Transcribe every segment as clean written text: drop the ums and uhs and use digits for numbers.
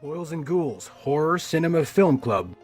Boils and Ghouls Horror Cinema Film Club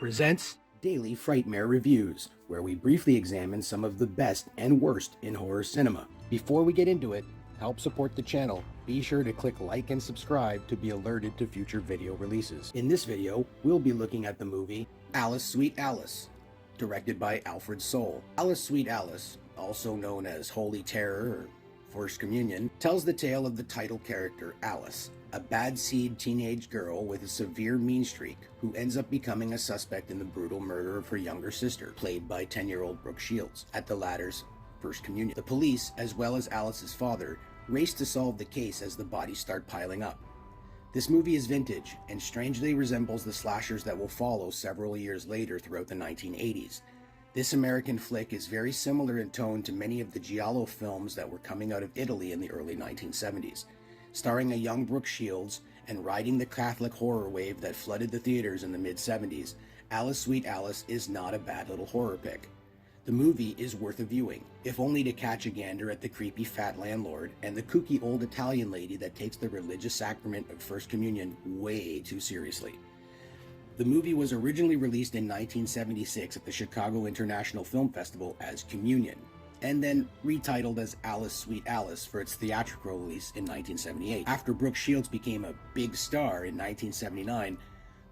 presents Daily Frightmare Reviews, where we briefly examine some of the best and worst in horror cinema. Before we get into it, help support the channel. Be sure to click like and subscribe to be alerted to future video releases. In this video, we'll be looking at the movie Alice Sweet Alice, directed by Alfred Soule. Alice Sweet Alice, also known as Holy Terror or First Communion, tells the tale of the title character Alice, a bad seed teenage girl with a severe mean streak who ends up becoming a suspect in the brutal murder of her younger sister, played by 10-year-old Brooke Shields, at the latter's First Communion. The police, as well as Alice's father, race to solve the case as the bodies start piling up. This movie is vintage and strangely resembles the slashers that will follow several years later throughout the 1980s. This American flick is very similar in tone to many of the giallo films that were coming out of Italy in the early 1970s. Starring a young Brooke Shields and riding the Catholic horror wave that flooded the theaters in the mid-70s, Alice Sweet Alice is not a bad little horror pick. The movie is worth a viewing, if only to catch a gander at the creepy fat landlord and the kooky old Italian lady that takes the religious sacrament of First Communion way too seriously. The movie was originally released in 1976 at the Chicago International Film Festival as Communion, and then retitled as Alice Sweet Alice for its theatrical release in 1978. After Brooke Shields became a big star in 1979,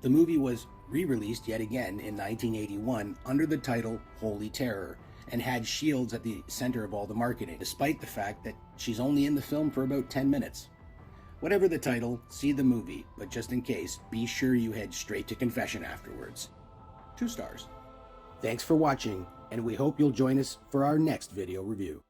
the movie was re-released yet again in 1981 under the title Holy Terror, and had Shields at the center of all the marketing, despite the fact that she's only in the film for about 10 minutes. Whatever the title, see the movie, but just in case, be sure you head straight to confession afterwards. 2 stars. Thanks for watching, and we hope you'll join us for our next video review.